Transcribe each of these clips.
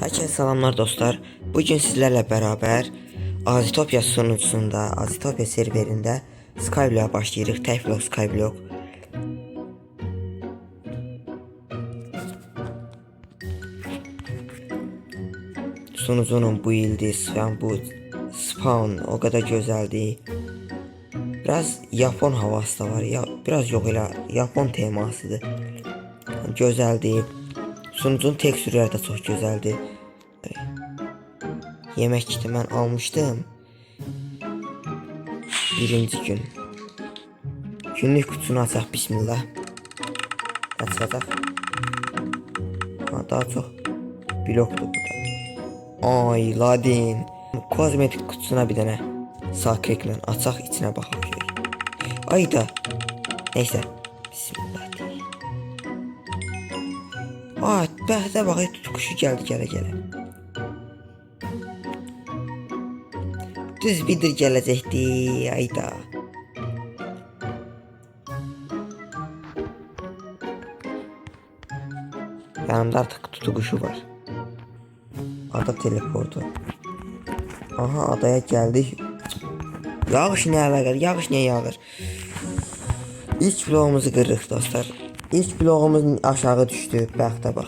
Herkese selamlar dostlar. Bugün sizlerle beraber Azitopia sunucusunda, Azitopia serverinde Skyblock'a başlayırıq. Təkblock Skyblock. Sunucunun bu ildiz falan bu spawn o kadar güzeldi. Biraz Japon havası da var. Ya biraz yok elə Japon temasıdır. Güzeldi. Sunucunun tekstürləri də çox gözəldir. Yemek kiti mən almışdım. Birinci gün. Günlük kutusunu açaq, bismillah. Açacaq. Daha çox blokdur burada. Ay ladin. Kozmetik kutusuna bir dənə sağ kliklə açaq, içinə baxaq. Ay da. Neyse. Bismillah. Ay bəhdə bax, tutquşu gəldi gələ. Düz bidir gələcəkdi. Ayda. Yanımda artık tutquşu var. Ada teleportu. Aha, adaya geldik. Yağış ne əlaqədir? Yağış niye yağır? İlk bloğumuzu qırırıq dostlar. İlk bloğumuz aşağı düşdü. Bəxtə bax.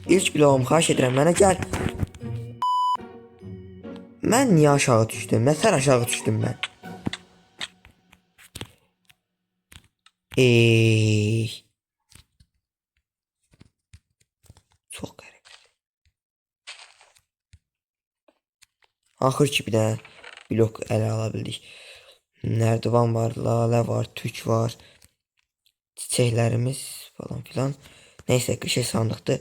İlk bloğumu xahiş edirəm, mənə gəl. Mən niyə aşağı düşdüm? Nətər aşağı düşdüm mən? Çox qəribə. Axır ki bir dənə blok ələ ala bildik. Nərdivan var, lalə var, tük var. Çiçəklərimiz falan filan. Neyse, qışa sandıqdır.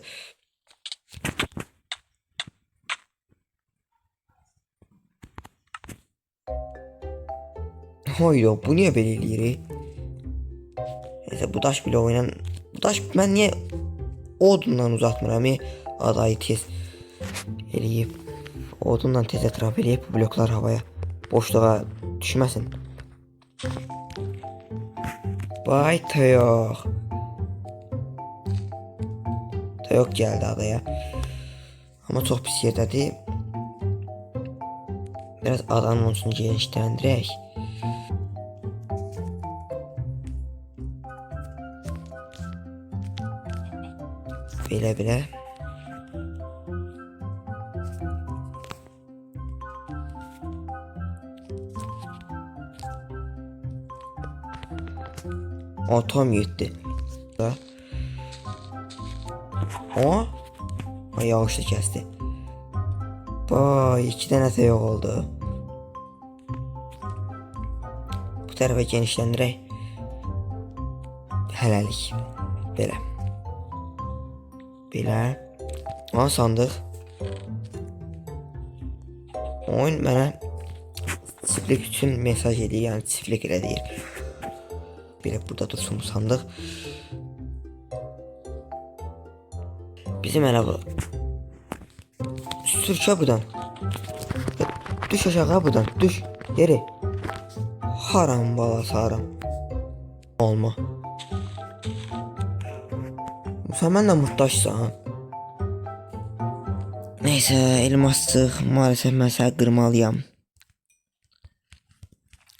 Hayda, bu niye belə eləyirik? Neyse, bu daş bloğu ilə... Bu daş mən niyə odundan uzatmıram? Adayı tez eləyib. Odundan tez ətraf eləyib bu bloklar havaya. Boşluğa düşməsin. Vay Toyok. Toyok geldi adaya. Ama çok pis yerdədir. Biraz adanın ucunu genişləndirək. Belə. Atom yetti. O? Yağış da kesti. Vay, 2 dənə Toyok oldu. Bu tərəfə genişləndirək. Hələlik. Belə. Aha, sandıq. Oyun mənə çiftlik üçün mesaj edir, yəni çiftlik elə deyir. Belə burada dursun bu sandıq. Bizim elə bu. Sürkə buradan. Düş aşağı buradan, düş. Yeri. Haram balası haram. Olma. Sen mənlə muhtaçsan. Neyse, elmasçıq. Maalesef mən səni qırmalıyam.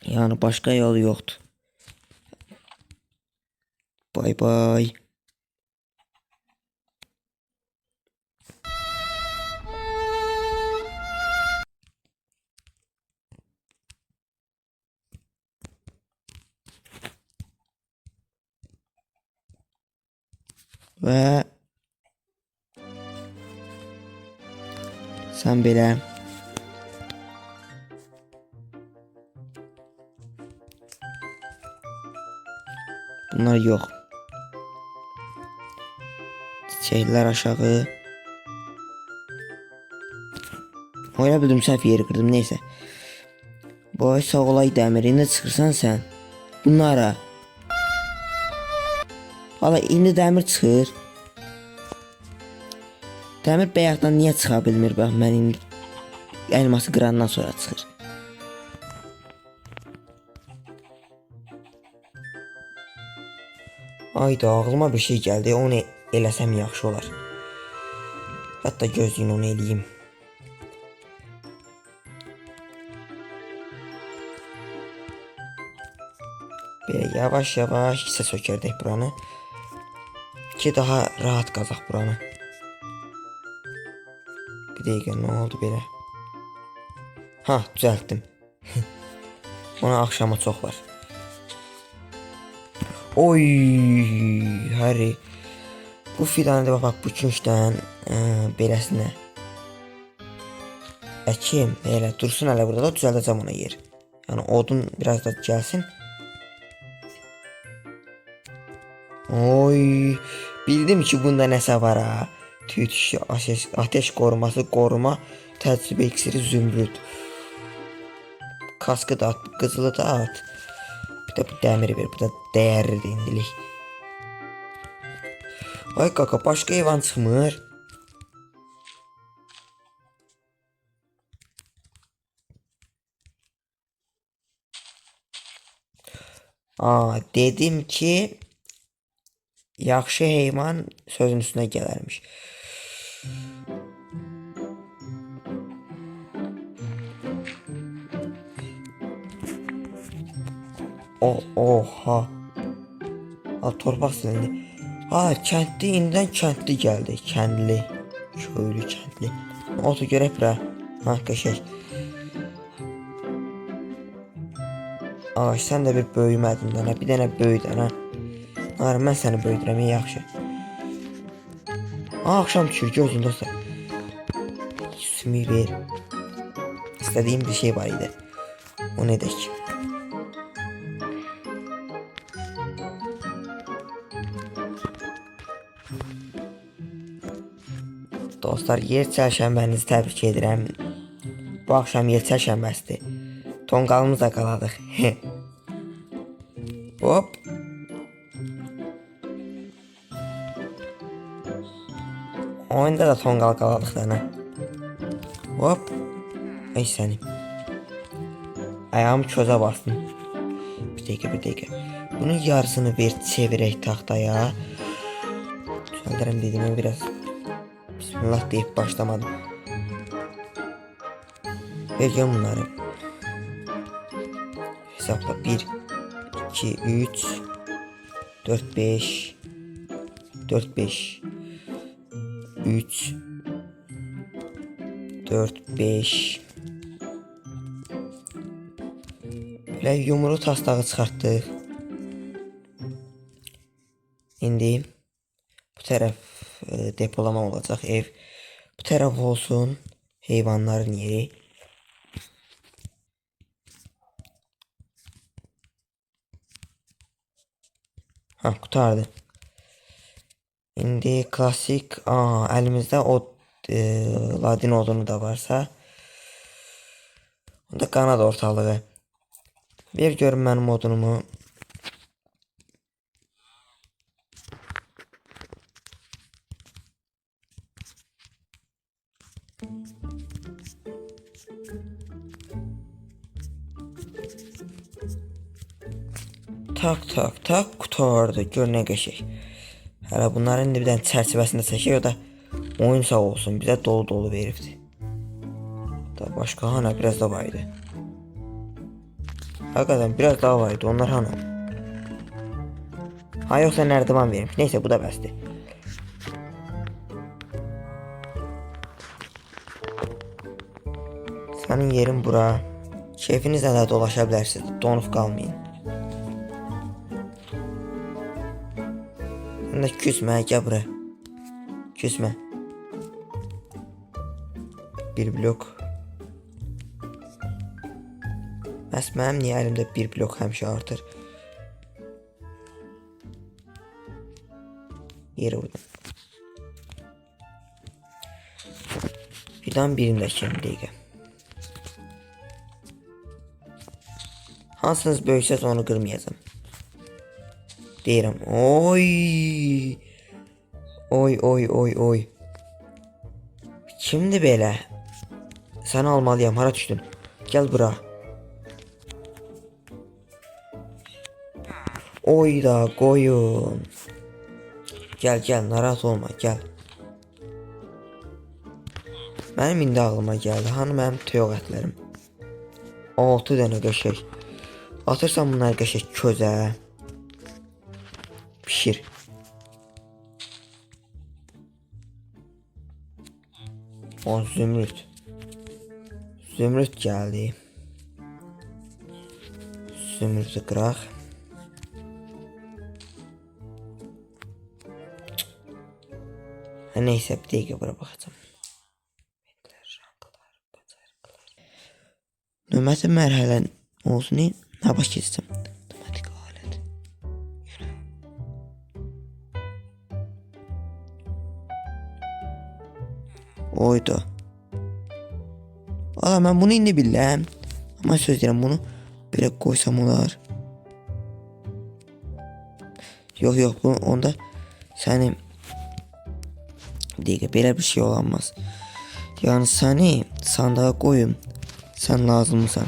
Yani başka yolu yoxdur. Bay bay. Ve sen belə bunlar yok. Çiçekler aşağı. Oyla bildim, səhv yeri kırdım, neyse. Boy sağ olay dəmir, indi çıxırsan sən. Bunlara. Valla indi dəmir çıxır. Dəmir bəyaqdan niyə çıxa bilmir? Bax, mən indi elması qırandan sonra çıxır. Ayda, ağlıma bir şey gəldi, onu eləsəm yaxşı olar. Hətta gözləyin onu eləyim. Belə yavaş-yavaş hissə sökərdək buranı. Ki daha rahat qazaq buranı. Bir dəqiqə, nə oldu belə? Ha, düzəltdim. Ona axşama çox var. Oy, Harry. Bu fidanı da bax bu küncdən beləsinə əkim, elə dursun hələ burada da düzəldəcəm ona yer. Yəni odun biraz da gəlsin. Oy, bildim ki bunda nəsə var ha. Tüytüşü, ateş koruması, koruma, təcrübə iksiri, zümrüt. Kaskı da at, qızılı da at. Bir də bu dəmiri ver, bu da dəyərlidir indilik. Ay kaka, başqa heyvan çıxmır. Dedim ki yaxşı heyvan sözün üstünə gələrmiş. Oha. Torpaq silindi. Kəndli indidən kəndli gəldi. Kəndli. Köylü kəndli. Otu görək bura. Qəşək. Sən də bir böyümədin də. Bir dənə böyüdən ha. Mən səni böyüdürəm, yaxşı. Axşam düşür, gözün dostlar. Sümük ver. İstədiyim bir şey var idi. O ne dək? Dostlar, yer çərşənbənizi təbrik edirəm. Bu axşam yer çərşənbəsidir. Tonqalımızla qaladıq. Hop. Oyunda da tonqal qaladıq da. Hop. Ey səni. Ayağımı közə bastım. Bir dəqiqə. Bunun yarısını ver, çevirək taxtaya. Düzəldərəm dediyimi biraz. Bismillah deyib başlamadım. Vergəm bunları. Hesapla 1, 2, 3, 4, 5, 4, 5, 3, 4, 5. Belə yumru taslağı çıxartdıq. İndi bu tərəf depolama olacaq ev. Bu tərəf olsun heyvanların yeri. Qutardı. İndi klasik əlimizdə o ladin odunu da varsa, onda qanad ortalığı. Ver görün mənim odunumu. Tak qutardı. Gör nə qəşək. Hələ bunların bir dənə çərçivəsində çəkək, o da oyun sağ olsun. Bizə dolu veribdi. Da başqa hana biraz da var idi. Hakikaten biraz daha var idi. Onlar hana. Yoxsa nərdivan vermiş. Neyse bu da bəsdir. Sənin yerin bura. Keyfinizlə də dolaşa bilərsiniz. Donuq qalmayın. Sən də küsmə, gəl bura. Küsmə. Bir blok. Bəs mənim niyə əlimdə bir blok həmişə artır? Yeri vurdum. Birdən birini də keçəm dəqiqə. Hansınız böyüksəz onu qırmayacağım. Deyirəm. Oy. Kimdir belə? Səni almalıyam. Hara düşdün? Gəl bura. Oy da qoyun. Gəl, narahat olma, gəl. Mənim indi ağlıma gəldi. Hani mənim toyuq ətlərim. 6 dənə qəşəng. Atırsan bunları qəşəng közə. Pişir. O zümrüt. Zümrüt gəldi. Zümrütü qıraq. Neyse bir dəqiqə bura baxacağım. Növbəti mərhələ olsun. Nə baş keçəcəm? Otomatik alət. Oydu. Valla mən bunu indi biləm. Ama söz deyirəm bunu belə qoysam olar. Yok bu onda səni bir dəqiqə belə bir şey olamaz. Yani səni sandığa qoyum. Sen lazımsan.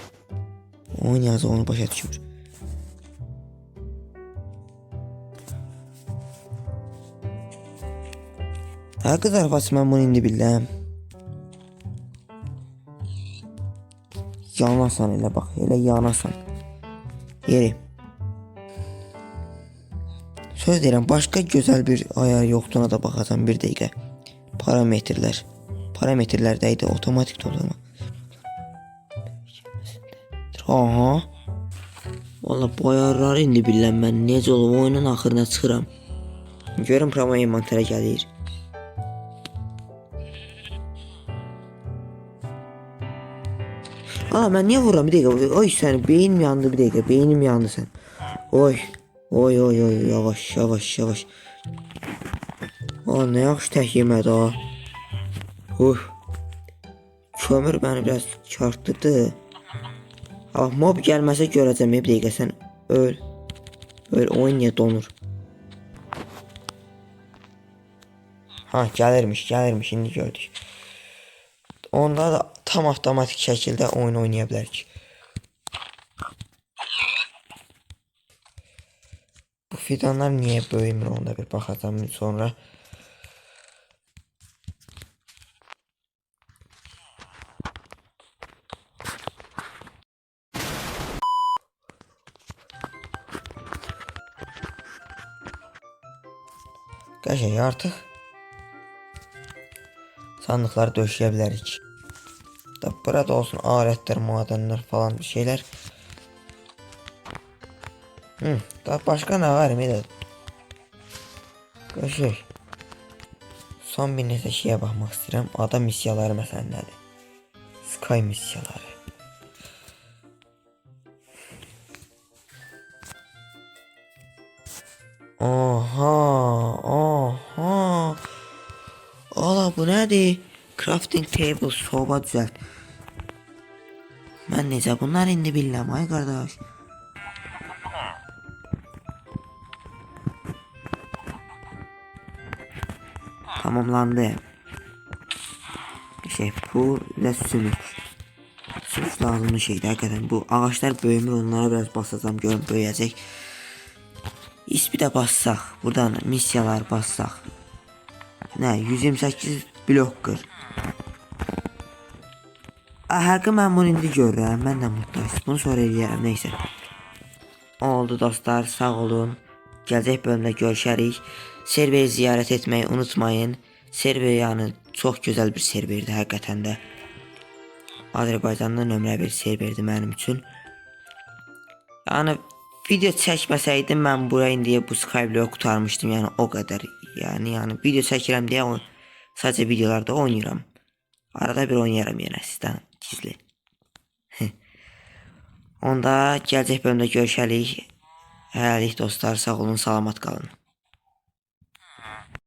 Oyun yazı onu başa düşmür. Ha kız arabası ben bunu indi biləm. Yanasan elə bax, elə yanasan. Yeri. Söz deyirəm, başqa gözəl bir ayar yoxduğuna da baxacam bir dəqiqə. Parametrlər. Parametrlərdəydi otomatik toplama. Aha. Valla bu ayarları indi biləm mən. Necə olub oyunun axırına çıxıram. Görüm promo inventara gəlir. Aa ben niye vururam bir dəqiqə. Oy sen beynim yandı bir dəqiqə. Beynim yandı sen. Oy. Oy yavaş. Aa ne yaxşı tək yemədi ha. Kömür bəni biraz çarptırdı. Ah mob gəlməsə görəcəm bir dəqiqə sən öl. Oyun niyə donur? Ha gəlirmiş indi gördük. Onda da tam avtomatik şəkildə oyun oynaya bilərik. Bu fidanlar niyə böyümür onda bir baxacağım sonra. Qəşəng artıq sandıqları döşəyə bilərik. Da burada olsun alətlər, madenlər falan bir şeylər. Da başqa nə var idi? Qəşəng. Son bir neçə şeyə baxmaq istəyirəm. Ada missiyaları məsələn nədir? Sky missiyaları. Oha. Ala bu nədir? Crafting table soba düzəlt. Mən necə bunlar indi bilmirəm ay qardaş. Tamamlandı. Bu və sümük. Sümük lazımlı şeydir həqiqətən. Bu ağaçlar böyümür, onlara biraz basacağım görüm böyüyəcək. İspi də bassaq, buradan missiyalar bassaq. Nə 128 blok qır. Həqiqi mən bunu indi görürəm. Mən də mutluyum. Bunu sonra eləyərəm. Neysə. Oldu dostlar. Sağ olun. Gələcək bölümdə görüşərik. Serveri ziyarət etməyi unutmayın. Server yəni çox gözəl bir serverdir həqiqətən də. Azərbaycanda nömrə 1 serverdir mənim üçün. Yəni video çəkməsəydim mən buraya indiyə bu Skyblock qurtarmışdım. Yəni o qədər. Yəni video çəkirəm deyə sadəcə videolarda oynayıram. Arada bir oynayaram yenə sizdən gizli. Onda gələcək bölümdə görüşərik. Hələlik dostlar, sağ olun, salamat qalın.